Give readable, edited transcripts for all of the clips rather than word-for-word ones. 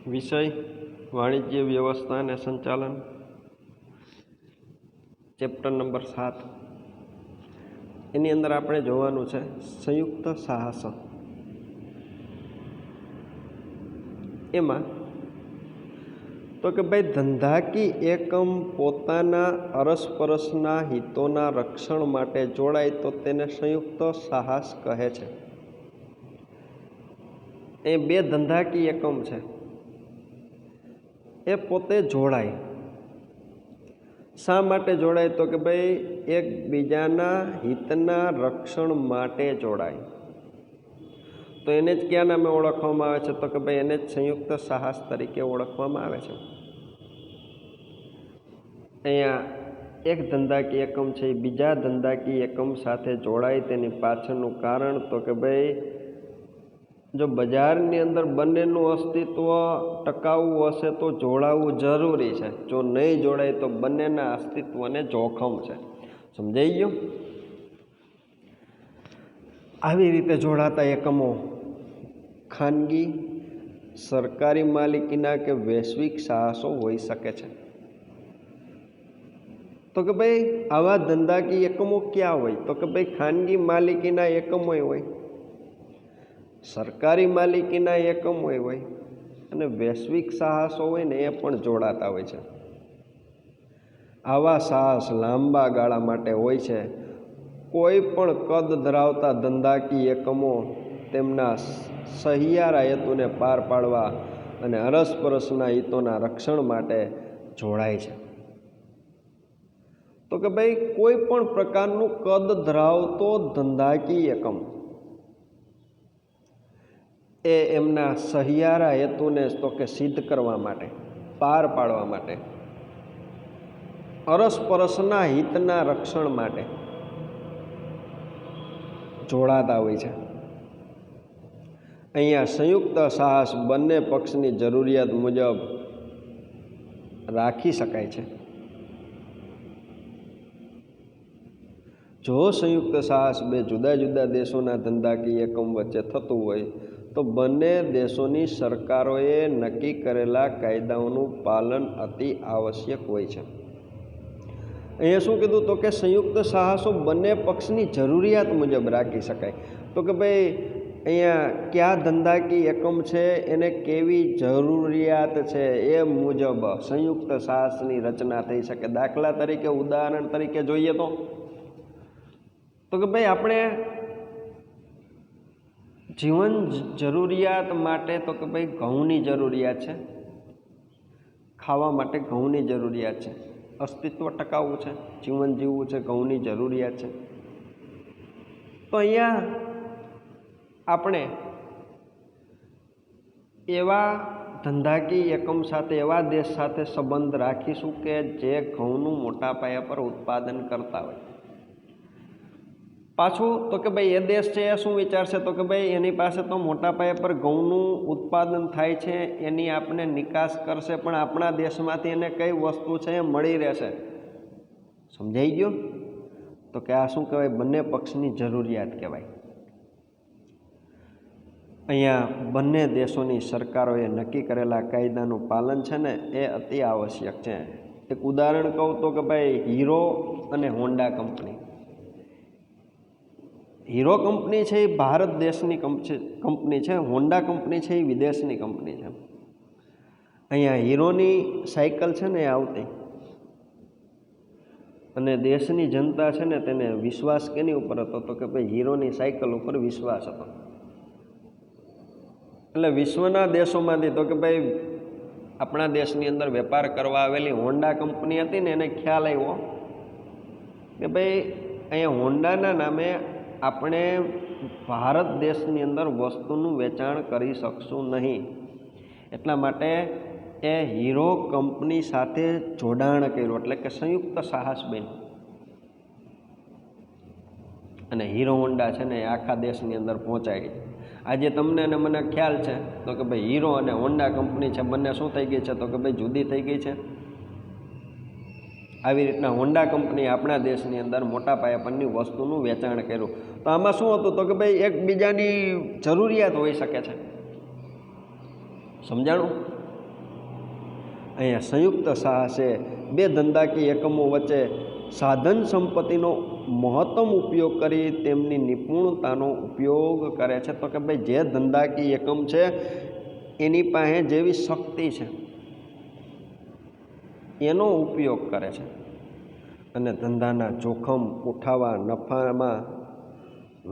વિષય વાણિજ્ય વ્યવસ્થા અને સંચાલન, ચેપ્ટર નંબર 7. એની અંદર આપણે જોવાનું છે સંયુક્ત સાહસ. એમાં તો કે ભાઈ ધંધાકીય એકમ પોતાના અરસપરસના હિતોના રક્ષણ માટે જોડાય તો તેને સંયુક્ત સાહસ કહે છે. એ બે ધંધાકીય એકમ છે, એ પોતે જોડાય. શા માટે જોડાય? તો કે ભાઈ એકબીજાના હિતના રક્ષણ માટે જોડાય. તો એને જ કયા નામે ઓળખવામાં આવે છે? તો કે ભાઈ એને જ સંયુક્ત સાહસ તરીકે ઓળખવામાં આવે છે. અહીંયા એક ધંધાકીય એકમ છે એ બીજા ધંધાકીય એકમ સાથે જોડાય તેની પાછળનું કારણ તો કે ભાઈ જો બજારની અંદર બંનેનું અસ્તિત્વ ટકાવવું હશે તો જોડાવું જરૂરી છે. જો નહીં જોડાય તો બંનેના અસ્તિત્વને જોખમ છે. સમજાઈ ગયું? આવી રીતે જોડાતા એકમો ખાનગી, સરકારી માલિકીના કે વૈશ્વિક સાહસો હોઈ શકે છે. તો કે ભાઈ આવા ધંધાકીય એકમો ક્યાં હોય? તો કે ભાઈ ખાનગી માલિકીના એકમો હોય, સરકારી માલિકીના એકમો હોય અને વૈશ્વિક સાહસો હોય ને એ પણ જોડાતા હોય છે. આવા સાહસ લાંબા ગાળા માટે હોય છે. કોઈ પણ કદ ધરાવતા ધંધાકીય એકમો તેમના સહિયારા હેતુને પાર પાડવા અને અરસપરસના હિતોના રક્ષણ માટે જોડાય છે. તો કે ભાઈ કોઈ પણ પ્રકારનું કદ ધરાવતો ધંધાકીય એકમ એ એમના સહિયારા હેતુને તો કે સિદ્ધ કરવા માટે, પાર પાડવા માટે, અરસપરસના હિતના રક્ષણ માટે જોડાતા હોય છે. અહીંયા સંયુક્ત સાહસ બંને પક્ષની જરૂરિયાત મુજબ રાખી શકાય છે. જો સંયુક્ત સાહસ બે જુદા જુદા દેશોના ધંધાકીય એકમ વચ્ચે થતું હોય તો બંને દેશોની સરકારોએ નક્કી કરેલા કાયદાઓનું પાલન અતિ આવશ્યક હોય છે. અહીંયા શું કીધું? તો કે સંયુક્ત સાહસો બંને પક્ષની જરૂરિયાત મુજબ રાખી શકાય. તો કે ભાઈ અહીંયા કયા ધંધાકીય એકમ છે એને કેવી જરૂરિયાત છે એ મુજબ સંયુક્ત સાહસની રચના થઈ શકે. દાખલા તરીકે, ઉદાહરણ તરીકે જોઈએ તો કે ભાઈ આપણે જીવન જરૂરિયાત માટે તો કે ભાઈ ઘઉંની જરૂરિયાત છે, ખાવા માટે ઘઉંની જરૂરિયાત છે, અસ્તિત્વ ટકાવવું છે, જીવન જીવવું છે, ઘઉંની જરૂરિયાત છે. તો અહીંયા આપણે એવા ધંધાકીય એકમ સાથે, એવા દેશ સાથે સંબંધ રાખીશું કે જે ઘઉંનું મોટા પાયા પર ઉત્પાદન કરતા હોય. પાછું તો કે ભાઈ એ દેશ છે એ શું વિચારશે? તો કે ભાઈ એની પાસે તો મોટા પાયા પર ઘઉંનું ઉત્પાદન થાય છે, એની આપણે નિકાસ કરશે, પણ આપણા દેશમાંથી એને કઈ વસ્તુ છે એ મળી રહેશે. સમજાઈ ગયું? તો કે આ શું કહેવાય? બંને પક્ષની જરૂરિયાત કહેવાય. અહીંયા બંને દેશોની સરકારોએ નક્કી કરેલા કાયદાનું પાલન છે ને એ અતિ આવશ્યક છે. એક ઉદાહરણ કહું તો કે ભાઈ હીરો અને હોન્ડા કંપની. હીરો કંપની છે એ ભારત દેશની કંપની છે, હોન્ડા કંપની છે એ વિદેશની કંપની છે. અહીંયા હીરોની સાયકલ છે ને એ આવતી અને દેશની જનતા છે ને તેને વિશ્વાસ કેની ઉપર હતો? તો કે ભાઈ હીરોની સાયકલ ઉપર વિશ્વાસ હતો. એટલે વિશ્વના દેશોમાંથી તો કે ભાઈ આપણા દેશની અંદર વેપાર કરવા આવેલી હોન્ડા કંપની હતી ને એને ખ્યાલ આવ્યો કે ભાઈ અહીંયા હોન્ડાના નામે આપણે ભારત દેશની અંદર વસ્તુનું વેચાણ કરી શકશું નહીં. એટલા માટે એ હીરો કંપની સાથે જોડાણ કર્યું, એટલે કે સંયુક્ત સાહસ બન્યું. અને હીરો હોન્ડા છે ને એ આખા દેશની અંદર પહોંચાડી. આજે તમને અને મને ખ્યાલ છે તો કે ભાઈ હીરો અને હોન્ડા કંપની છે બંને શું થઈ ગઈ છે? તો કે ભાઈ જુદી થઈ ગઈ છે. આવી રીતના હોન્ડા કંપની આપણા દેશની અંદર મોટા પાયા પરની વસ્તુનું વેચાણ કર્યું. તો આમાં શું હતું? તો કે ભાઈ એકબીજાની જરૂરિયાત હોઈ શકે છે. સમજાણું? અહીંયા સંયુક્ત સાહસે બે ધંધાકીય એકમો વચ્ચે સાધન સંપત્તિનો મહત્તમ ઉપયોગ કરી તેમની નિપુણતાનો ઉપયોગ કરે છે. તો કે ભાઈ જે ધંધાકીય એકમ છે એની પાસે જેવી શક્તિ છે એનો ઉપયોગ કરે છે અને ધંધાના જોખમ ઉઠાવવા નફામાં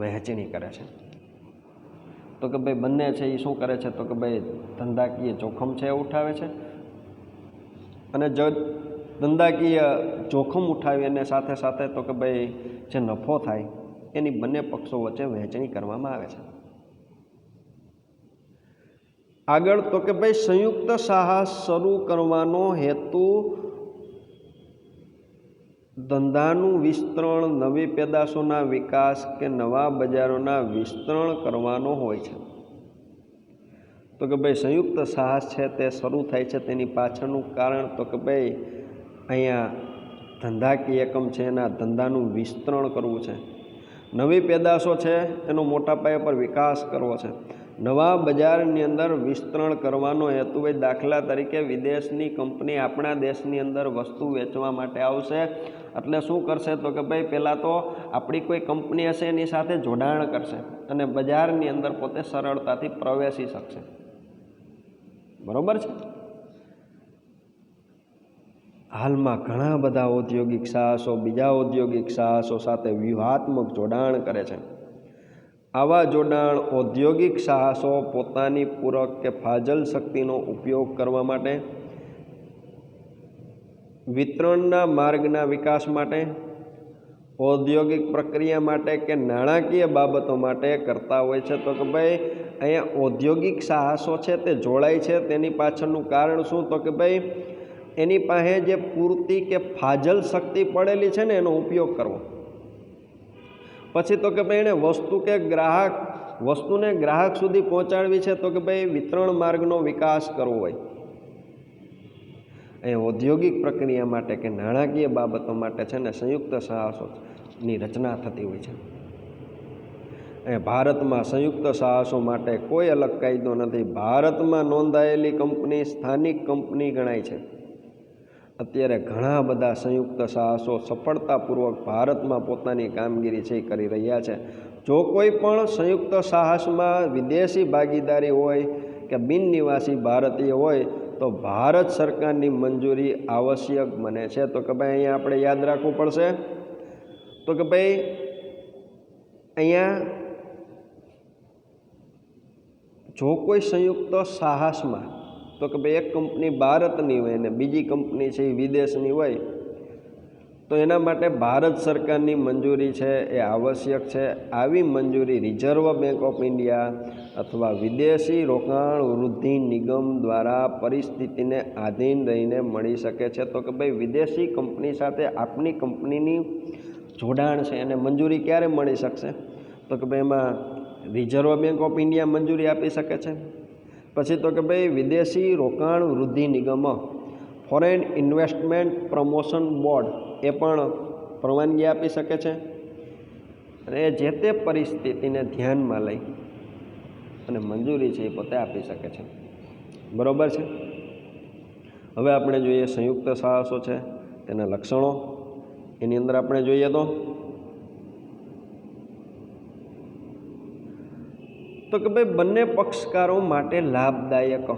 વહેંચણી કરે છે. તો કે ભાઈ બંને છે એ શું કરે છે? તો કે ભાઈ ધંધાકીય જોખમ છે એ ઉઠાવે છે અને જો ધંધાકીય જોખમ ઉઠાવી અને સાથે સાથે તો કે ભાઈ જે નફો થાય એની બંને પક્ષો વચ્ચે વહેંચણી કરવામાં આવે છે. આગળ તો કે ભાઈ સંયુક્ત સાહસ શરૂ કરવાનો હેતુ ધંધાનું વિસ્તરણ, નવી પેદાશોના વિકાસ કે નવા બજારોના વિસ્તરણ કરવાનો હોય છે. તો કે ભાઈ સંયુક્ત સાહસ છે તે શરૂ થાય છે તેની પાછળનું કારણ તો કે ભાઈ અહીંયા ધંધાકીય એકમ છે એના ધંધાનું વિસ્તરણ કરવું છે, નવી પેદાશો છે એનો મોટા પાયા પર વિકાસ કરવો છે, નવા બજારની અંદર વિસ્તરણ કરવાનો હેતુ હોય. દાખલા તરીકે વિદેશની કંપની આપણા દેશની અંદર વસ્તુ વેચવા માટે આવશે એટલે શું કરશે? તો કે ભાઈ પહેલાં તો આપણી કોઈ કંપની હશે એની સાથે જોડાણ કરશે અને બજારની અંદર પોતે સરળતાથી પ્રવેશી શકશે. બરોબર છે. હાલમાં ઘણા બધા ઔદ્યોગિક સાહસો બીજા ઔદ્યોગિક સાહસો સાથે વ્યૂહાત્મક જોડાણ કરે છે. આવા જોડાણ ઔદ્યોગિક સાહસો પોતાની પૂરક કે ફાજલ શક્તિનો ઉપયોગ કરવા માટે, વિતરણના માર્ગના વિકાસ માટે, ઔદ્યોગિક પ્રક્રિયા માટે કે નાણાકીય બાબતો માટે કરતા હોય છે. તો કે ભાઈ અહીંયા ઔદ્યોગિક સાહસો છે તે જોડાય છે તેની પાછળનું કારણ શું? તો કે ભાઈ એની પાસે જે પૂરતી કે ફાજલ શક્તિ પડેલી છે ને એનો ઉપયોગ કરવો. પછી તો કે ભાઈ એણે વસ્તુને ગ્રાહક સુધી પહોંચાડવી છે. તો કે ભાઈ વિતરણ માર્ગનો વિકાસ કરવો હોય. અહીં ઔદ્યોગિક પ્રક્રિયા માટે કે નાણાકીય બાબતો માટે છે ને સંયુક્ત સાહસોની રચના થતી હોય છે. અહીં ભારતમાં સંયુક્ત સાહસો માટે કોઈ અલગ કાયદો નથી. ભારતમાં નોંધાયેલી કંપની સ્થાનિક કંપની ગણાય છે. અત્યારે ઘણા બધા સંયુક્ત સાહસો સફળતાપૂર્વક ભારતમાં પોતાની કામગીરી છે કરી રહ્યા છે. જો કોઈ પણ સંયુક્ત સાહસમાં વિદેશી ભાગીદારી હોય કે બિન નિવાસી ભારતીય હોય તો ભારત સરકારની મંજૂરી આવશ્યક બને છે. તો કે ભાઈ અહીંયા આપણે યાદ રાખવું પડશે. તો કે ભાઈ અહીંયા જો કોઈ સંયુક્ત સાહસમાં તો કે ભાઈ એક કંપની ભારતની હોય અને બીજી કંપની છે એ વિદેશની હોય તો એના માટે ભારત સરકારની મંજૂરી છે એ આવશ્યક છે. આવી મંજૂરી રિઝર્વ બેંક ઓફ ઇન્ડિયા અથવા વિદેશી રોકાણ વૃદ્ધિ નિગમ દ્વારા પરિસ્થિતિને આધીન રહીને મળી શકે છે. તો કે ભાઈ વિદેશી કંપની સાથે આપણી કંપનીની જોડાણ છે એને મંજૂરી ક્યારે મળી શકશે? તો કે ભાઈ એમાં રિઝર્વ બેંક ઓફ ઇન્ડિયા મંજૂરી આપી શકે છે. પછી તો કે ભાઈ વિદેશી રોકાણ વૃદ્ધિ નિગમ ફોરેન ઇન્વેસ્ટમેન્ટ પ્રમોશન બોર્ડ એ પણ પરવાનગી આપી શકે છે અને જે તે પરિસ્થિતિને ધ્યાનમાં લઈ અને મંજૂરી છે એ પોતે આપી શકે છે. બરાબર છે. હવે આપણે જોઈએ સંયુક્ત સાહસો છે તેના લક્ષણો. એની અંદર આપણે જોઈએ તો કે ભાઈ બંને પક્ષકારો માટે લાભદાયક.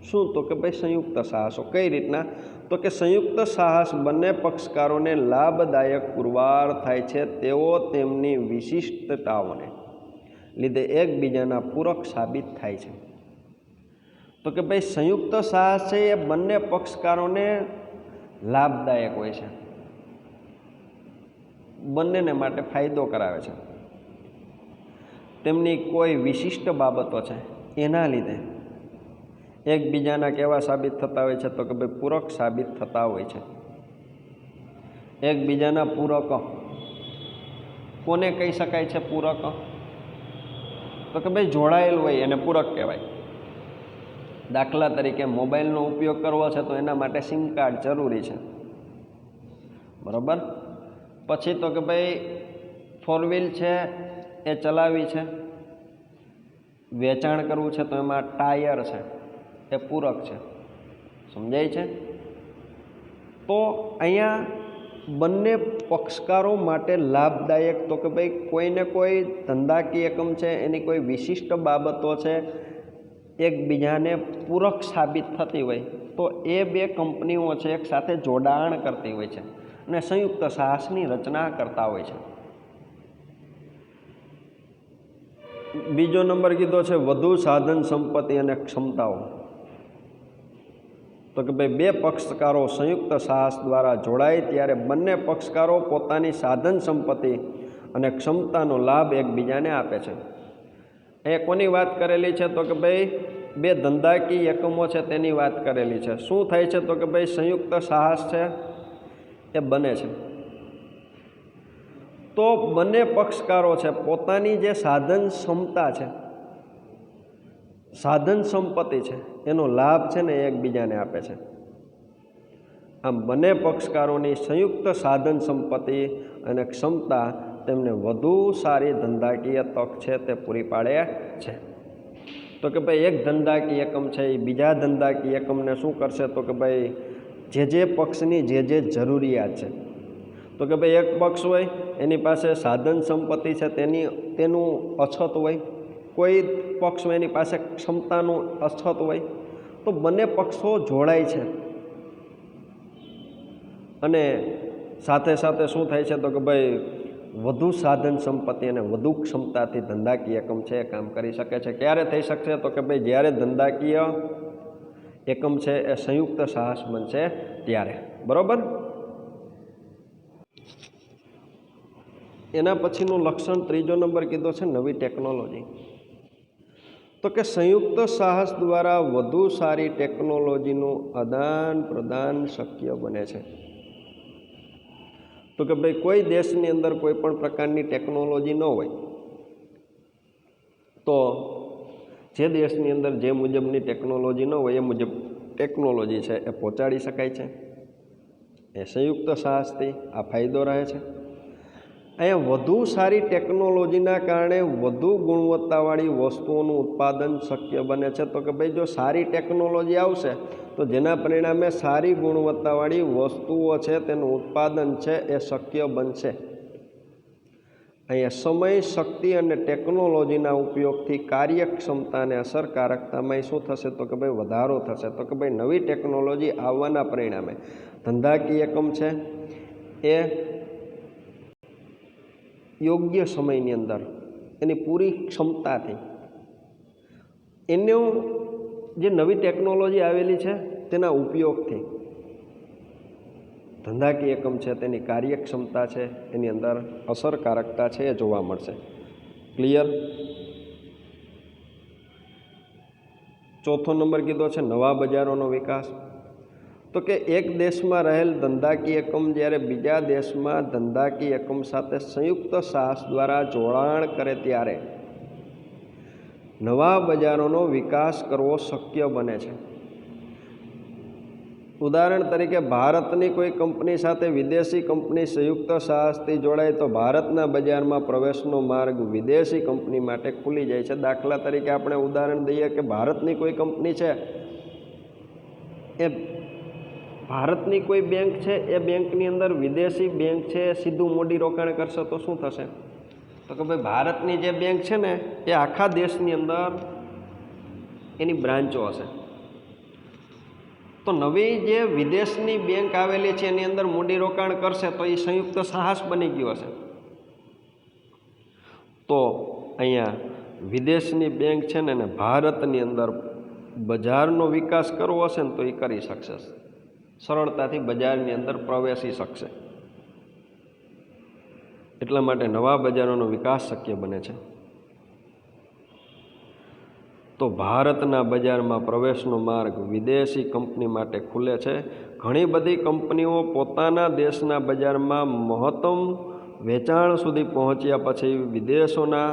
શું? તો કે ભાઈ સંયુક્ત સાહસો કઈ રીતના? તો કે સંયુક્ત સાહસ બંને પક્ષકારોને લાભદાયક પુરવાર થાય છે. તેઓ તેમની વિશિષ્ટતાઓને લીધે એકબીજાના પૂરક સાબિત થાય છે. તો કે ભાઈ સંયુક્ત સાહસ છે એ બંને પક્ષકારોને લાભદાયક હોય છે, બંનેને માટે ફાયદો કરાવે છે. તેમની કોઈ વિશિષ્ટ બાબતો છે એના લીધે એકબીજાના કેવા સાબિત થતા હોય છે? તો કે ભાઈ પૂરક સાબિત થતા હોય છે. એકબીજાના પૂરક કોને કહી શકાય છે? પૂરક તો કે ભાઈ જોડાયેલ હોય એને પૂરક કહેવાય. દાખલા તરીકે મોબાઈલનો ઉપયોગ કરવો છે તો એના માટે સિમ કાર્ડ જરૂરી છે. બરાબર. પછી તો કે ભાઈ ફોર વ્હીલ છે એ ચલાવી છે, વેચાણ કરવું છે તો એમાં ટાયર છે એ પૂરક છે. સમજાય છે? તો અહીંયા બંને પક્ષકારો માટે લાભદાયક તો કે ભાઈ કોઈને કોઈ ધંધાકીય એકમ છે એની કોઈ વિશિષ્ટ બાબતો છે એકબીજાને પૂરક સાબિત થતી હોય તો એ બે કંપનીઓ છે એક સાથે જોડાણ કરતી હોય છે અને સંયુક્ત સાહસની રચના કરતા હોય છે. બીજો નંબર કીધો છે વધુ સાધન સંપત્તિ અને ક્ષમતાઓ. તો કે ભાઈ બે પક્ષકારો સંયુક્ત સાહસ દ્વારા જોડાય ત્યારે બંને પક્ષકારો પોતાની સાધન સંપત્તિ અને ક્ષમતાનો લાભ એકબીજાને આપે છે. એ કોની વાત કરેલી છે? તો કે ભાઈ બે ધંધાકીય એકમો છે તેની વાત કરેલી છે. શું થાય છે? તો કે ભાઈ સંયુક્ત સાહસ છે એ બને છે તો બંને પક્ષકારો છે પોતાની જે સાધન ક્ષમતા છે, સાધન સંપત્તિ છે એનો લાભ છે ને એકબીજાને આપે છે. આમ બંને પક્ષકારોની સંયુક્ત સાધન સંપત્તિ અને ક્ષમતા તેમને વધુ સારી ધંધાકીય તક છે તે પૂરી પાડે છે. તો કે ભાઈ એક ધંધાકીય એકમ છે એ બીજા ધંધાકીય એકમને શું કરશે? તો કે ભાઈ જે પક્ષની જે જરૂરિયાત છે, તો કે ભાઈ એક પક્ષ હોય એની પાસે સાધન સંપત્તિ છે તેનું અછત હોય, કોઈ પક્ષ હોય એની પાસે ક્ષમતાનું અછત હોય, તો બંને પક્ષો જોડાય છે અને સાથે સાથે શું થાય છે? તો કે ભાઈ વધુ સાધન સંપત્તિ અને વધુ ક્ષમતાથી ધંધાકીય એકમ છે એ કામ કરી શકે છે. ક્યારે થઈ શકશે? તો કે ભાઈ જ્યારે ધંધાકીય એકમ છે એ સંયુક્ત સાહસ બનશે ત્યારે. બરાબર? એના પછીનું લક્ષણ ત્રીજો નંબર કીધો છે નવી ટેકનોલોજી. તો કે સંયુક્ત સાહસ દ્વારા વધુ સારી ટેકનોલોજીનું આદાન પ્રદાન શક્ય બને છે. તો કે ભાઈ કોઈ દેશની અંદર કોઈ પણ પ્રકારની ટેકનોલોજી ન હોય તો જે દેશની અંદર જે મુજબની ટેકનોલોજી ન હોય એ મુજબ ટેકનોલોજી છે એ પહોંચાડી શકાય છે. એ સંયુક્ત સાહસથી આ ફાયદો રહે છે. અહીંયા વધુ સારી ટેકનોલોજીના કારણે વધુ ગુણવત્તાવાળી વસ્તુઓનું ઉત્પાદન શક્ય બને છે. તો કે ભાઈ જો સારી ટેકનોલોજી આવશે તો જેના પરિણામે સારી ગુણવત્તાવાળી વસ્તુઓ છે તેનું ઉત્પાદન છે એ શક્ય બનશે. અહીંયા સમય, શક્તિ અને ટેકનોલોજીના ઉપયોગથી કાર્યક્ષમતા અને અસરકારકતામાં શું થશે? તો કે ભાઈ વધારો થશે. તો કે ભાઈ નવી ટેકનોલોજી આવવાના પરિણામે ધંધાકીય એકમ છે એ યોગ્ય સમયની અંદર એની પૂરી ક્ષમતાથી એનું જે નવી ટેકનોલોજી આવેલી છે તેના ઉપયોગથી ધંધાકીય એકમ છે તેની કાર્યક્ષમતા છે એની અંદર અસરકારકતા છે એ જોવા મળશે. ક્લિયર? ચોથો નંબર કીધો છે નવા બજારોનો વિકાસ. તો કે એક દેશમાં રહેલ ધંધાકીય એકમ જ્યારે બીજા દેશમાં ધંધાકીય એકમ સાથે સંયુક્ત સાહસ દ્વારા જોડાણ કરે ત્યારે નવા બજારોનો વિકાસ કરવો શક્ય બને છે. ઉદાહરણ તરીકે ભારતની કોઈ કંપની સાથે વિદેશી કંપની સંયુક્ત સાહસથી જોડાય તો ભારતના બજારમાં પ્રવેશનો માર્ગ વિદેશી કંપની માટે ખુલી જાય છે. દાખલા તરીકે આપણે ઉદાહરણ દઈએ કે ભારતની કોઈ કંપની છે એ ભારતની કોઈ બેંક છે એ બેંકની અંદર વિદેશી બેંક છે સીધું મૂડી રોકાણ કરશે તો શું થશે? તો કે ભાઈ ભારતની જે બેંક છે ને એ આખા દેશની અંદર એની બ્રાન્ચો હશે. તો નવી જે વિદેશની બેંક આવેલી છે એની અંદર મૂડી રોકાણ કરશે તો એ સંયુક્ત સાહસ બની ગયું હશે. તો અહીંયા વિદેશની બેંક છે ને ભારતની અંદર બજારનો વિકાસ કરવો હશે ને તો એ કરી શકશે, સરળતાથી બજારની અંદર પ્રવેશી શકશે. એટલા માટે નવા બજારોનો વિકાસ શક્ય બને છે. તો ભારતના બજારમાં પ્રવેશનો માર્ગ વિદેશી કંપની માટે ખુલે છે. ઘણી બધી કંપનીઓ પોતાના દેશના બજારમાં મહત્તમ વેચાણ સુધી પહોંચ્યા પછી વિદેશોના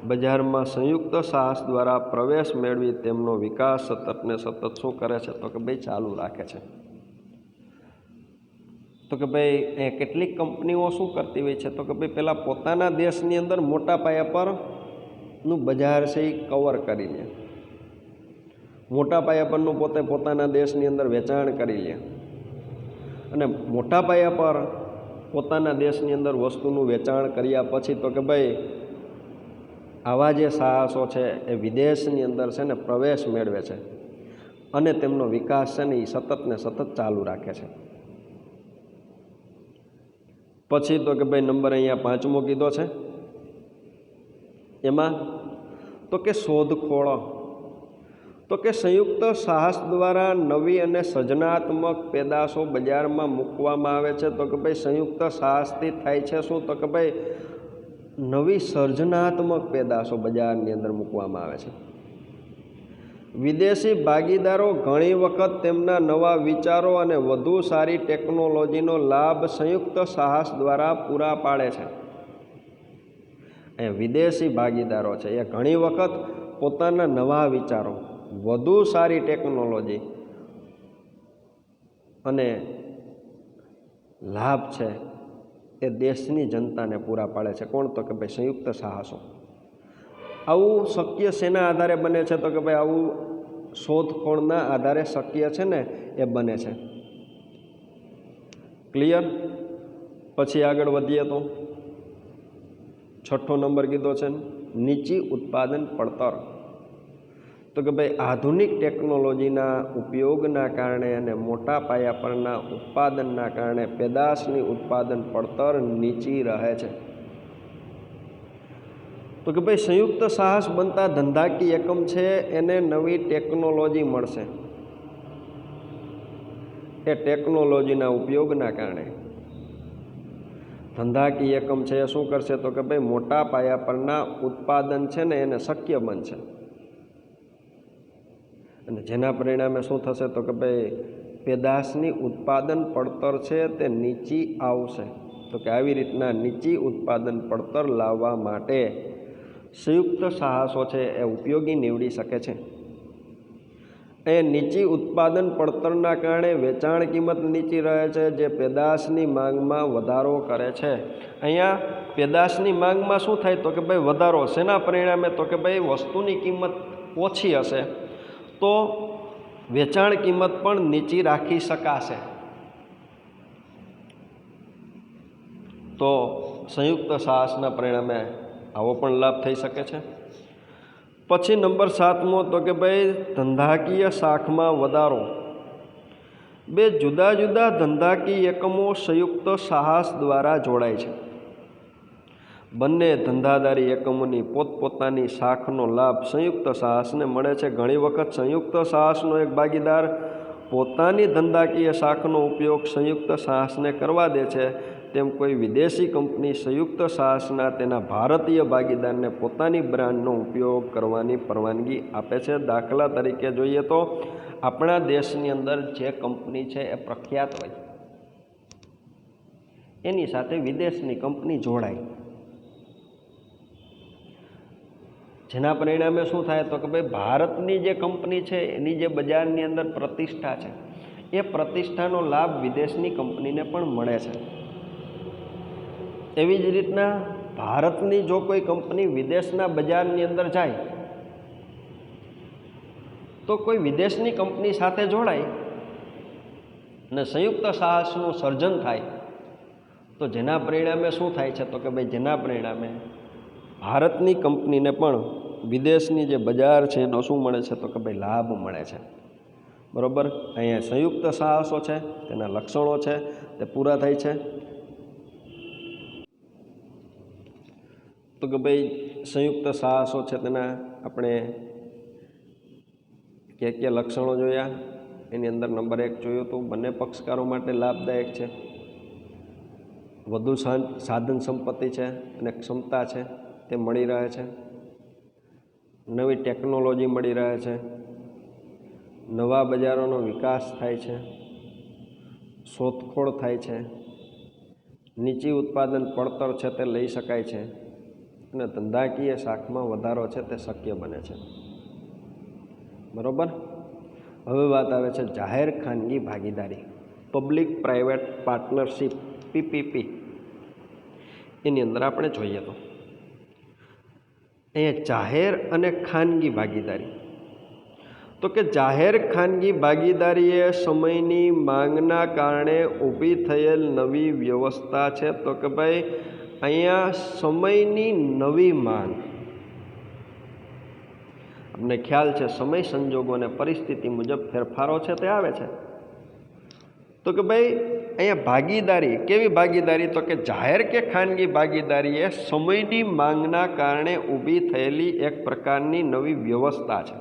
બજારમાં સંયુક્ત સાહસ દ્વારા પ્રવેશ મેળવી તેમનો વિકાસ સતત ને સતત શું કરે છે? તો કે ભાઈ ચાલુ રાખે છે. તો કે ભાઈ કેટલીક કંપનીઓ શું કરતી હોય છે? તો કે ભાઈ પહેલાં પોતાના દેશની અંદર મોટા પાયા પરનું બજાર છે એ કવર કરી લે. મોટા પાયા પરનું પોતે પોતાના દેશની અંદર વેચાણ કરી લે અને મોટા પાયા પર પોતાના દેશની અંદર વસ્તુનું વેચાણ કર્યા પછી તો કે ભાઈ આવા જે સાહસો છે એ વિદેશની અંદર છે ને પ્રવેશ મેળવે છે અને તેમનો વિકાસ છે ને એ સતત ને સતત ચાલુ રાખે છે. પછી તો કે ભાઈ નંબર અહીંયા 5મો કીધો છે, એમાં તો કે શોધખોળો. તો કે સંયુક્ત સાહસ દ્વારા નવી અને સર્જનાત્મક પેદાશો બજારમાં મૂકવામાં આવે છે. તો કે ભાઈ સંયુક્ત સાહસથી થાય છે શું? તો કે ભાઈ નવી સર્જનાત્મક પેદાશો બજારની અંદર મૂકવામાં આવે છે. વિદેશી ભાગીદારો ઘણી વખત તેમના નવા વિચારો અને વધુ સારી ટેકનોલોજીનો લાભ સંયુક્ત સાહસ દ્વારા પૂરા પાડે છે. એ વિદેશી ભાગીદારો છે એ ઘણી વખત પોતાના નવા વિચારો, વધુ સારી ટેકનોલોજી અને લાભ છે એ દેશની જનતાને પૂરા પાડે છે. કોણ? તો કે ભાઈ સંયુક્ત સાહસો. આવું શક્ય શેના આધારે બને છે? તો કે ભાઈ આવું શોધખોળના આધારે શક્ય છે ને એ બને છે. ક્લિયર? પછી આગળ વધીએ તો 6થો નંબર કીધો છે નીચી ઉત્પાદન પડતર. તો કે ભાઈ આધુનિક ટેકનોલોજીના ઉપયોગના કારણે અને મોટા પાયા પરના ઉત્પાદનના કારણે પેદાશની ઉત્પાદન પડતર નીચી રહે છે. તો કે ભાઈ સંયુક્ત સાહસ બનતા ધંધાકીય એકમ છે એને નવી ટેકનોલોજી મળશે. એ ટેકનોલોજીના ઉપયોગના કારણે ધંધાકીય એકમ છે એ શું કરશે? તો કે ભાઈ મોટા પાયા પરના ઉત્પાદન છે ને એને શક્ય બનશે અને જેના પરિણામે શું થશે? તો કે ભાઈ પેદાશની ઉત્પાદન પડતર છે તે નીચી આવશે. તો કે આવી રીતના નીચી ઉત્પાદન પડતર લાવવા માટે સંયુક્ત સાહસો છે એ ઉપયોગી નીવડી શકે છે. એ નીચી ઉત્પાદન પડતરના કારણે વેચાણ કિંમત નીચી રહે છે, જે પેદાશની માંગમાં વધારો કરે છે. અહીંયા પેદાશની માંગમાં શું થાય? તો કે ભાઈ વધારો. શેના પરિણામે? તો કે ભાઈ વસ્તુની કિંમત ઓછી હશે તો વેચાણ કિંમત પણ નીચી રાખી શકાશે. તો સંયુક્ત સાહસના પરિણામે આવો પણ લાભ થઈ શકે છે. પછી નંબર 7મો તો કે ભાઈ ધંધાકીય શાખમાં વધારો. બે જુદા જુદા ધંધાકીય એકમો સંયુક્ત સાહસ દ્વારા જોડાય છે. બંને ધંધાદારી એકમોની પોતપોતાની શાખનો લાભ સંયુક્ત સાહસને મળે છે. ઘણી વખત સંયુક્ત સાહસનો એક ભાગીદાર પોતાની ધંધાકીય શાખનો ઉપયોગ સંયુક્ત સાહસને કરવા દે છે, તેમ કોઈ વિદેશી કંપની સંયુક્ત સાહસના તેના ભારતીય ભાગીદારને પોતાની બ્રાન્ડનો ઉપયોગ કરવાની પરવાનગી આપે છે. દાખલા તરીકે જોઈએ તો આપણા દેશની અંદર જે કંપની છે એ પ્રખ્યાત હોય, એની સાથે વિદેશની કંપની જોડાય, જેના પરિણામે શું થાય? તો કે ભાઈ ભારતની જે કંપની છે એની જે બજારની અંદર પ્રતિષ્ઠા છે એ પ્રતિષ્ઠાનો લાભ વિદેશની કંપનીને પણ મળે છે. એવી જ રીતના ભારતની જો કોઈ કંપની વિદેશના બજારની અંદર જાય તો કોઈ વિદેશની કંપની સાથે જોડાય અને સંયુક્ત સાહસનું સર્જન થાય તો જેના પરિણામે શું થાય છે? તો કે ભાઈ જેના પરિણામે ભારતની કંપનીને પણ વિદેશની જે બજાર છે એનો શું મળે છે? તો કે ભાઈ લાભ મળે છે. બરાબર? અહીંયા સંયુક્ત સાહસો છે તેના લક્ષણો છે તે પૂરા થાય છે. તો કે ભાઈ સંયુક્ત સાહસો છે તેના આપણે કયા લક્ષણો જોયા? એની અંદર નંબર 1 જોયું તો બંને પક્ષકારો માટે લાભદાયક છે, વધુ સાધન સંપત્તિ છે અને ક્ષમતા છે તે મળી રહે છે, નવી ટેકનોલોજી મળી રહે છે, નવા બજારોનો વિકાસ થાય છે, શોધખોળ થાય છે, નીચી ઉત્પાદન પડતર છે તે લઈ શકાય છે અને ધંધાકીય શાખમાં વધારો છે તે શક્ય બને છે. બરાબર? હવે વાત આવે છે જાહેર ખાનગી ભાગીદારી, પબ્લિક પ્રાઇવેટ પાર્ટનરશિપ, PPP. એની અંદર આપણે જોઈએ તો અહીંયા જાહેર અને ખાનગી ભાગીદારી. તો કે જાહેર ખાનગી ભાગીદારી એ સમયની માંગના કારણે ઊભી થયેલ નવી વ્યવસ્થા છે. તો કે ભાઈ અહીંયા સમયની નવી માંગ, તમને ખ્યાલ છે સમય સંજોગો અને પરિસ્થિતિ મુજબ ફેરફારો છે તે આવે છે. તો કે ભાઈ અહીંયા ભાગીદારી, કેવી ભાગીદારી? તો કે જાહેર કે ખાનગી ભાગીદારી એ સમયની માંગના કારણે ઊભી થયેલી એક પ્રકારની નવી વ્યવસ્થા છે.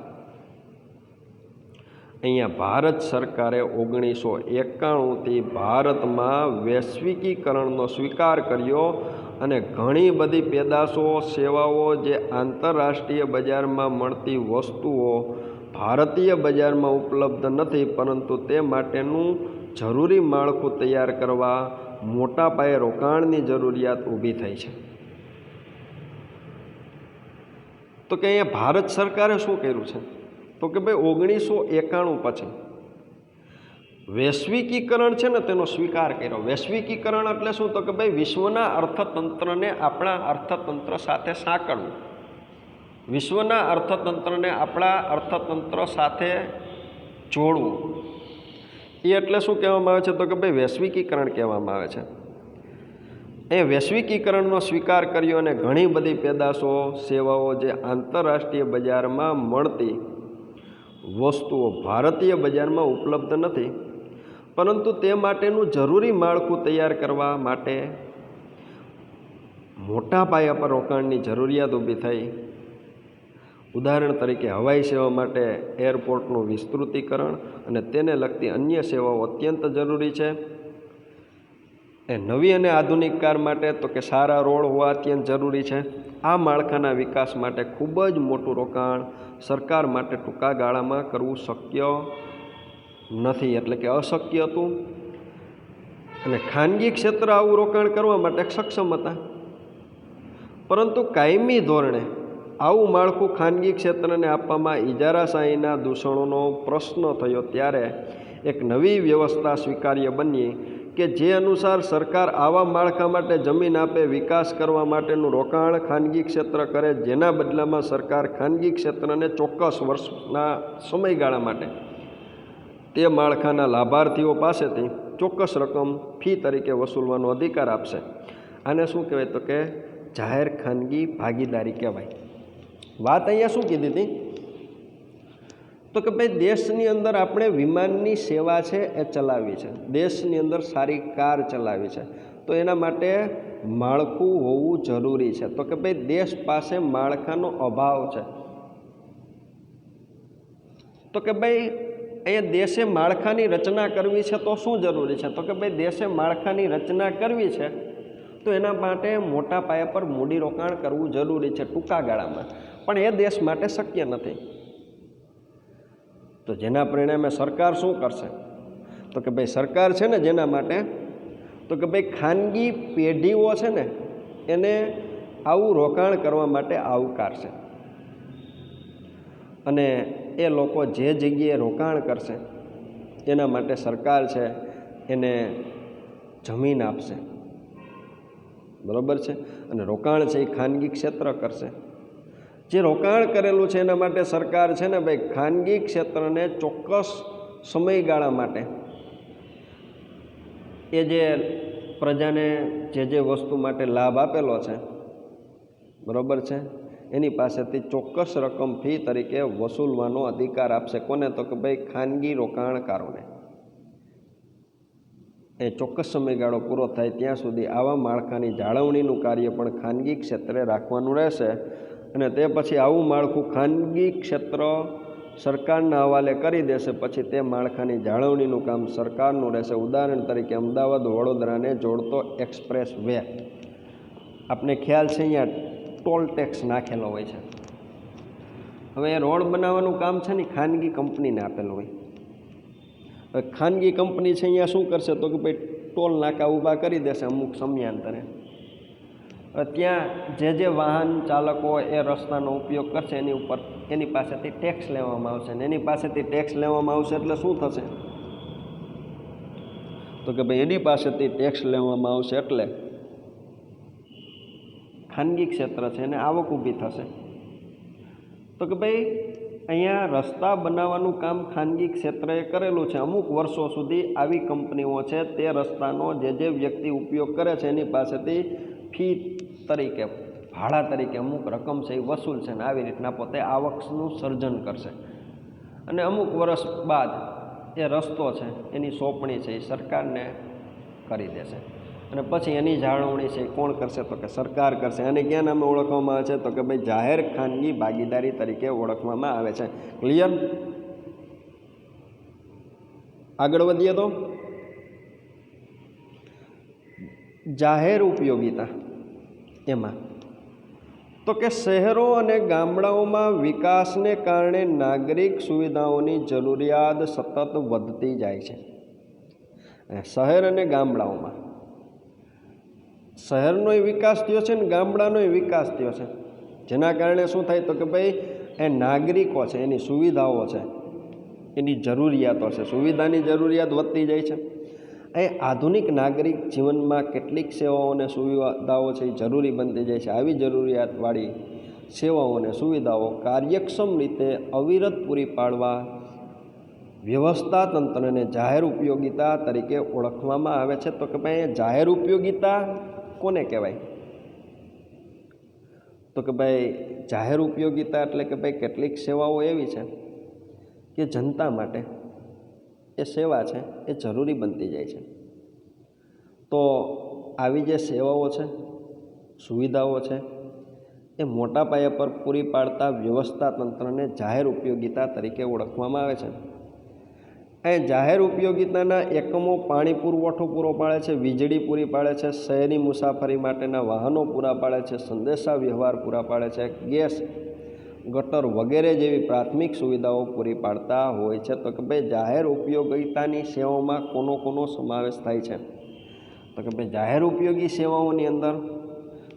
અહીંયા ભારત સરકારે 1991થી ભારતમાં વૈશ્વિકીકરણનો સ્વીકાર કર્યો અને ઘણી બધી પેદાશો, સેવાઓ જે આંતરરાષ્ટ્રીય બજારમાં મળતી વસ્તુઓ ભારતીય બજારમાં ઉપલબ્ધ નથી, પરંતુ તે માટેનું જરૂરી માળખું તૈયાર કરવા મોટા પાયે રોકાણની જરૂરિયાત ઊભી થઈ છે. તો કે અહીંયા ભારત સરકારે શું કર્યું છે? તો કે ભાઈ 1991 પછી વૈશ્વિકીકરણ છે ને તેનો સ્વીકાર કર્યો. વૈશ્વિકીકરણ એટલે શું? તો કે ભાઈ વિશ્વના અર્થતંત્રને આપણા અર્થતંત્ર સાથે સાંકળવું, વિશ્વના અર્થતંત્રને આપણા અર્થતંત્ર સાથે જોડવું. એ એટલે શું કહેવામાં આવે છે? તો કે ભાઈ વૈશ્વિકીકરણ કહેવામાં આવે છે. એ વૈશ્વિકીકરણનો સ્વીકાર કર્યો અને ઘણી બધી પેદાશો, સેવાઓ જે આંતરરાષ્ટ્રીય બજારમાં મળતી વસ્તુઓ ભારતીય બજારમાં ઉપલબ્ધ નથી, પરંતુ તે માટેનું જરૂરી માળખું તૈયાર કરવા માટે મોટા પાયા પર રોકાણની જરૂરિયાત ઊભી થઈ. ઉદાહરણ તરીકે હવાઈ સેવા માટે એરપોર્ટનું વિસ્તૃતીકરણ અને તેને લગતી અન્ય સેવાઓ અત્યંત જરૂરી છે. એ નવી અને આધુનિક કાર માટે તો કે સારા રોડ હોવા અત્યંત જરૂરી છે. આ માળખાના વિકાસ માટે ખૂબ જ મોટું રોકાણ સરકાર માટે ટૂંકા ગાળામાં કરવું શક્ય નથી, એટલે કે અશક્ય હતું. અને ખાનગી ક્ષેત્ર આવું રોકાણ કરવા માટે સક્ષમ હતા, પરંતુ કાયમી ધોરણે આવું માળખું ખાનગી ક્ષેત્રને આપવામાં ઇજારાશાહીના દૂષણોનો પ્રશ્ન થયો ત્યારે એક નવી વ્યવસ્થા સ્વીકાર્ય બની કે જે અનુસાર સરકાર આવા માળખા માટે જમીન આપે, વિકાસ કરવા માટેનું રોકાણ ખાનગી ક્ષેત્ર કરે, જેના બદલામાં સરકાર ખાનગી ક્ષેત્રને ચોક્કસ વર્ષના સમયગાળા માટે તે માળખાના લાભાર્થીઓ પાસેથી ચોક્કસ રકમ ફી તરીકે વસૂલવાનો અધિકાર આપશે. આને શું કહેવાય? તો કે જાહેર ખાનગી ભાગીદારી કહેવાય. વાત અહીંયા શું કીધી હતી? તો કે ભાઈ દેશની અંદર આપણે વિમાનની સેવા છે એ ચલાવી છે, દેશની અંદર સારી કાર ચલાવી છે, તો એના માટે માળખું હોવું જરૂરી છે. તો કે ભાઈ દેશ પાસે માળખાનો અભાવ છે. તો કે ભાઈ અહીંયા દેશે માળખાની રચના કરવી છે તો શું જરૂરી છે? તો કે ભાઈ દેશે માળખાની રચના કરવી છે તો એના માટે મોટા પાયા પર મૂડીરોકાણ કરવું જરૂરી છે ટૂંકા ગાળામાં, પણ એ દેશ માટે શક્ય નથી. તો જેના પરિણામે સરકાર શું કરશે? તો કે ભાઈ સરકાર છે ને જેના માટે, તો કે ભાઈ ખાનગી પેઢીઓ છે ને એને આવું રોકાણ કરવા માટે આવકારશે, અને એ લોકો જે જગ્યાએ રોકાણ કરશે એના માટે સરકાર છે એને જમીન આપશે, બરાબર છે. અને રોકાણ છે એ ખાનગી ક્ષેત્ર કરશે. જે રોકાણ કરેલું છે એના માટે સરકાર છે ને ભાઈ ખાનગી ક્ષેત્રને ચોક્કસ સમયગાળા માટે એ જે પ્રજાને જે વસ્તુ માટે લાભ આપેલો છે, બરાબર છે, એની પાસેથી ચોક્કસ રકમ ફી તરીકે વસૂલવાનો અધિકાર આપશે. કોને? તો કે ભાઈ ખાનગી રોકાણકારોને. એ ચોક્કસ સમયગાળો પૂરો થાય ત્યાં સુધી આવા માળખાની જાળવણીનું કાર્ય પણ ખાનગી ક્ષેત્રે રાખવાનું રહેશે, અને તે પછી આવું માળખું ખાનગી ક્ષેત્ર સરકારના હવાલે કરી દેશે. પછી તે માળખાની જાળવણીનું કામ સરકારનું રહેશે. ઉદાહરણ તરીકે અમદાવાદ વડોદરાને જોડતો એક્સપ્રેસ વે, આપને ખ્યાલ છે અહીંયા ટોલ ટેક્સ નાખેલો હોય છે. હવે એ રોડ બનાવવાનું કામ છે ને ખાનગી કંપનીને આપેલું હોય. હવે ખાનગી કંપની છે અહીંયા શું કરશે? તો કે ભાઈ ટોલ નાકા ઊભા કરી દેશે અમુક સમયાંતરે. ત્યાં જે વાહન ચાલકો એ રસ્તાનો ઉપયોગ કરશે એની પાસેથી ટેક્સ લેવામાં આવશે, ને એની પાસેથી ટેક્સ લેવામાં આવશે એટલે શું થશે? તો કે ભાઈ એની પાસેથી ટેક્સ લેવામાં આવશે એટલે ખાનગી ક્ષેત્ર છે એને આવક ઊભી થશે. તો કે ભાઈ અહીંયા રસ્તા બનાવવાનું કામ ખાનગી ક્ષેત્રએ કરેલું છે. અમુક વર્ષો સુધી આવી કંપનીઓ છે તે રસ્તાનો જે વ્યક્તિ ઉપયોગ કરે છે એની પાસેથી ફી તરીકે, ભાડા તરીકે અમુક રકમ છે એ વસૂલ છે ને આવી રીતના પોતે આવકનું સર્જન કરશે. અને અમુક વર્ષ બાદ એ રસ્તો છે એની સોંપણી છે એ સરકારને કરી દેશે. અને પછી એની જાળવણી છે કોણ કરશે? તો કે સરકાર કરશે. અને ક્યાં નામે ઓળખવામાં આવે છે? તો કે ભાઈ જાહેર ખાનગી ભાગીદારી તરીકે ઓળખવામાં આવે છે. ક્લિયર? આગળ વધીએ તો જાહેર ઉપયોગિતા, એમાં તો કે શહેરો અને ગામડાઓમાં વિકાસને કારણે નાગરિક સુવિધાઓની જરૂરિયાત સતત વધતી જાય છે. શહેર અને ગામડાઓમાં શહેરનોય વિકાસ થયો છે ને ગામડાનોય વિકાસ થયો છે. જેના કારણે શું થાય? તો કે ભાઈ એ નાગરિકો છે એની સુવિધાઓ છે, એની જરૂરિયાતો છે, સુવિધાની જરૂરિયાત વધતી જાય છે. એ આધુનિક નાગરિક જીવનમાં કેટલીક સેવાઓ અને સુવિધાઓ છે એ જરૂરી બનતી જાય છે. આવી જરૂરિયાતવાળી સેવાઓ અને સુવિધાઓ કાર્યક્ષમ રીતે અવિરત પૂરી પાડવા વ્યવસ્થા તંત્રને જાહેર ઉપયોગિતા તરીકે ઓળખવામાં આવે છે. તો કે ભાઈ જાહેર ઉપયોગિતા કોને કહેવાય? તો કે ભાઈ જાહેર ઉપયોગિતા એટલે કે ભાઈ કેટલીક સેવાઓ એવી છે કે જનતા માટે એ સેવા છે એ જરૂરી બનતી જાય છે. તો આવી જે સેવાઓ છે, સુવિધાઓ છે એ મોટા પાયા પર પૂરી પાડતા વ્યવસ્થા તંત્રને જાહેર ઉપયોગિતા તરીકે ઓળખવામાં આવે છે. અહીં જાહેર ઉપયોગિતાના એકમો પાણી પુરવઠો પૂરો પાડે છે, વીજળી પૂરી પાડે છે, શહેરી મુસાફરી માટેના વાહનો પૂરા પાડે છે, સંદેશા વ્યવહાર પૂરા પાડે છે, ગેસ, ગટર વગેરે જેવી પ્રાથમિક સુવિધાઓ પૂરી પાડતા હોય છે. તો કે ભાઈ જાહેર ઉપયોગિતાની સેવાઓમાં કોનો સમાવેશ થાય છે? તો કે ભાઈ જાહેર ઉપયોગી સેવાઓની અંદર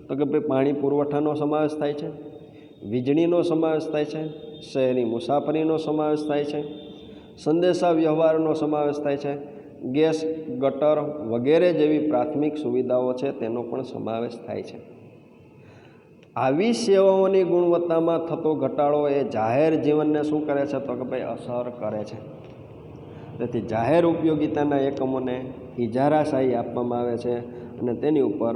તો કે ભાઈ પાણી પુરવઠાનો સમાવેશ થાય છે, વીજળીનો સમાવેશ થાય છે, શહેરી મુસાફરીનો સમાવેશ થાય છે, સંદેશા વ્યવહારનો સમાવેશ થાય છે, ગેસ, ગટર વગેરે જેવી પ્રાથમિક સુવિધાઓ છે તેનો પણ સમાવેશ થાય છે. આવી સેવાઓની ગુણવત્તામાં થતો ઘટાડો એ જાહેર જીવનને શું કરે છે? તો કે ભાઈ અસર કરે છે. તેથી જાહેર ઉપયોગિતાના એકમોને ઇજારાશાહી આપવામાં આવે છે અને તેની ઉપર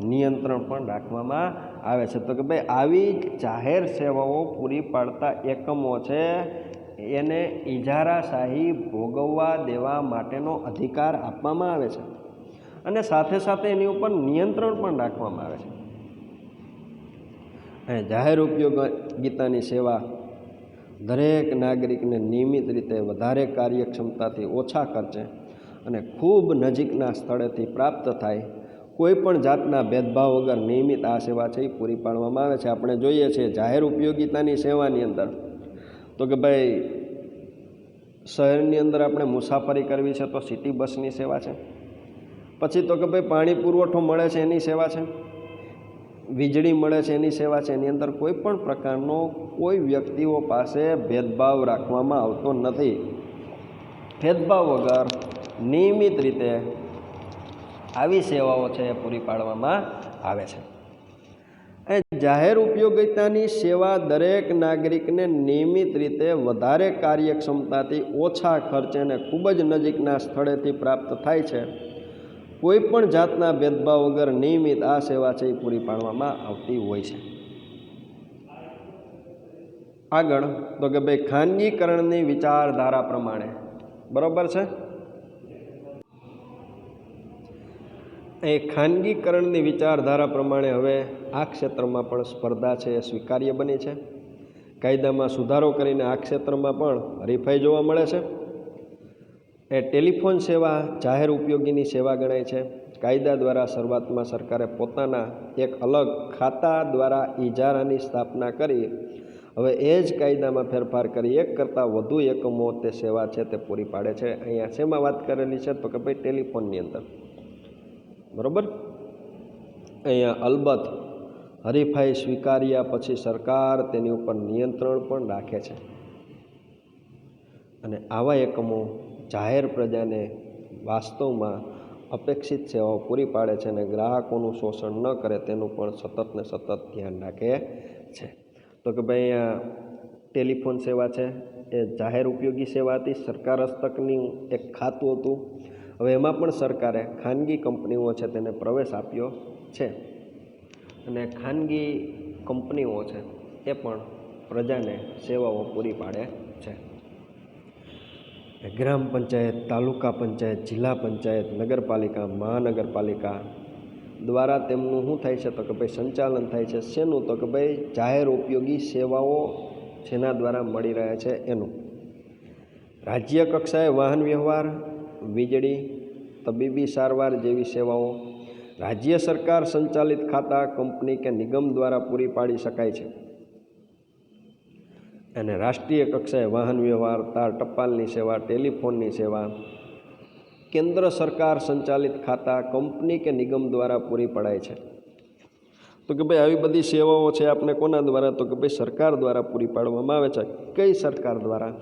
નિયંત્રણ પણ રાખવામાં આવે છે. તો કે ભાઈ આવી જાહેર સેવાઓ પૂરી પાડતા એકમો છે એને ઇજારાશાહી ભોગવવા દેવા માટેનો અધિકાર આપવામાં આવે છે અને સાથે સાથે એની ઉપર નિયંત્રણ પણ રાખવામાં આવે છે. અને જાહેર ઉપયોગિતાની સેવા દરેક નાગરિકને નિયમિત રીતે વધારે કાર્યક્ષમતાથી ઓછા ખર્ચે અને ખૂબ નજીકના સ્થળેથી પ્રાપ્ત થાય, કોઈ પણ જાતના ભેદભાવ વગર નિયમિત આ સેવા છે એ પૂરી પાડવામાં આવે છે. આપણે જોઈએ છીએ જાહેર ઉપયોગિતાની સેવાની અંદર તો કે ભાઈ શહેરની અંદર આપણે મુસાફરી કરવી છે તો સિટી બસની સેવા છે. પછી તો કે ભાઈ પાણી પુરવઠો મળે છે એની સેવા છે, વીજળી મળે છે એની સેવા છે. એની અંદર કોઈ પણ પ્રકારનો કોઈ વ્યક્તિઓ પાસે ભેદભાવ રાખવામાં આવતો નથી. ભેદભાવ વગર નિયમિત રીતે આવી સેવાઓ છે એ પૂરી પાડવામાં આવે છે. જાહેર ઉપયોગિતાની સેવા દરેક નાગરિકને નિયમિત રીતે વધારે કાર્યક્ષમતાથી ઓછા ખર્ચે અને ખૂબ જ નજીકના સ્થળેથી પ્રાપ્ત થાય છે. કોઈ પણ જાતના ભેદભાવ વગર નિયમિત આ સેવા છે એ પૂરી પાડવામાં આવતી હોય છે. આગળ તો કે ભાઈ ખાનગીકરણની વિચારધારા પ્રમાણે, બરાબર છે, એ ખાનગીકરણની વિચારધારા પ્રમાણે હવે આ ક્ષેત્રમાં પણ સ્પર્ધા છે એ સ્વીકાર્ય બની છે. કાયદામાં સુધારો કરીને આ ક્ષેત્રમાં પણ હરીફાઈ જોવા મળે છે. એ ટેલિફોન સેવા જાહેર ઉપયોગીની સેવા ગણાય છે. કાયદા દ્વારા શરૂઆતમાં સરકારે પોતાના એક અલગ ખાતા દ્વારા ઇજારાની સ્થાપના કરી. હવે એ જ કાયદામાં ફેરફાર કરી એક કરતાં વધુ એકમો તે સેવા છે તે પૂરી પાડે છે. અહીંયા શેમાં વાત કરેલી છે? તો કે ભાઈ ટેલિફોનની અંદર, બરાબર. અહીંયા અલબત્ત હરીફાઈ સ્વીકાર્યા પછી સરકાર તેની ઉપર નિયંત્રણ પણ રાખે છે અને આવા એકમો જાહેર પ્રજાને વાસ્તવમાં અપેક્ષિત સેવાઓ પૂરી પાડે છે અને ગ્રાહકોનું શોષણ ન કરે તેનું પણ સતત ને સતત ધ્યાન રાખે છે. તો કે ભાઈ અહીંયા ટેલિફોન સેવા છે એ જાહેર ઉપયોગી સેવા હતી, સરકાર હસ્તકની એક ખાતું હતું. હવે એમાં પણ સરકારે ખાનગી કંપનીઓ છે તેને પ્રવેશ આપ્યો છે અને ખાનગી કંપનીઓ છે એ પણ પ્રજાને સેવાઓ પૂરી પાડે છે. ગ્રામ પંચાયત, તાલુકા પંચાયત, જિલ્લા પંચાયત, નગરપાલિકા, મહાનગરપાલિકા દ્વારા તેમનું શું થાય છે તો કે ભાઈ સંચાલન થાય છે. શેનું? તો કે ભાઈ જાહેર ઉપયોગી સેવાઓ જેના દ્વારા મળી રહે છે એનું. રાજ્ય કક્ષાએ વાહન વ્યવહાર, વીજળી, તબીબી સારવાર જેવી સેવાઓ રાજ્ય સરકાર સંચાલિત ખાતા, કંપની કે નિગમ દ્વારા પૂરી પાડી શકાય છે. અને રાષ્ટ્રીય કક્ષાએ વાહન વ્યવહાર, તાર ટપાલની સેવા, ટેલિફોનની સેવા કેન્દ્ર સરકાર સંચાલિત ખાતા, કંપની કે નિગમ દ્વારા પૂરી પડાય છે. તો કે ભાઈ આવી બધી સેવાઓ છે આપણે કોના દ્વારા? તો કે ભાઈ સરકાર દ્વારા પૂરી પાડવામાં આવે છે. કઈ સરકાર દ્વારા?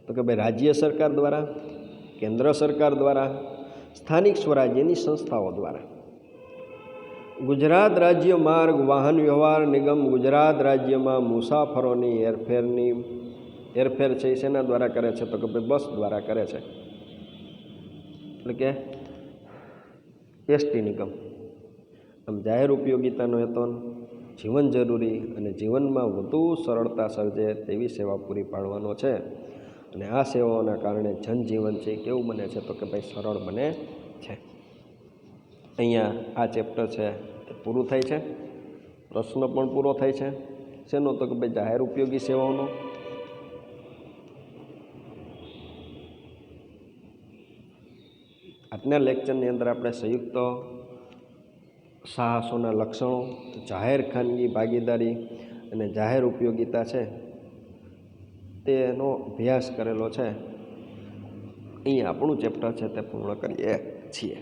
તો કે ભાઈ રાજ્ય સરકાર દ્વારા, કેન્દ્ર સરકાર દ્વારા, સ્થાનિક સ્વરાજ્યની સંસ્થાઓ દ્વારા. ગુજરાત રાજ્ય માર્ગ વાહન વ્યવહાર નિગમ ગુજરાત રાજ્યમાં મુસાફરોની હેરફેર છે એ શેના દ્વારા કરે છે? તો કે ભાઈ બસ દ્વારા કરે છે, એટલે કે એસટી નિગમ. આમ જાહેર ઉપયોગિતાનો હેતુ જીવન જરૂરી અને જીવનમાં વધુ સરળતા સર્જે તેવી સેવા પૂરી પાડવાનો છે. અને આ સેવાઓના કારણે જનજીવન છે કેવું બને છે? તો કે ભાઈ સરળ બને છે. અહીંયા આ ચેપ્ટર છે એ પૂરું થાય છે. પ્રશ્ન પણ પૂરો થાય છે. શેનો? તો કે ભાઈ જાહેર ઉપયોગી સેવાઓનો. આજના લેક્ચરની અંદર આપણે સંયુક્ત સાહસોના લક્ષણો, જાહેર ખાનગી ભાગીદારી અને જાહેર ઉપયોગિતા છે તેનો અભ્યાસ કરેલો છે. અહીં આપણું ચેપ્ટર છે તે પૂર્ણ કરીએ છીએ.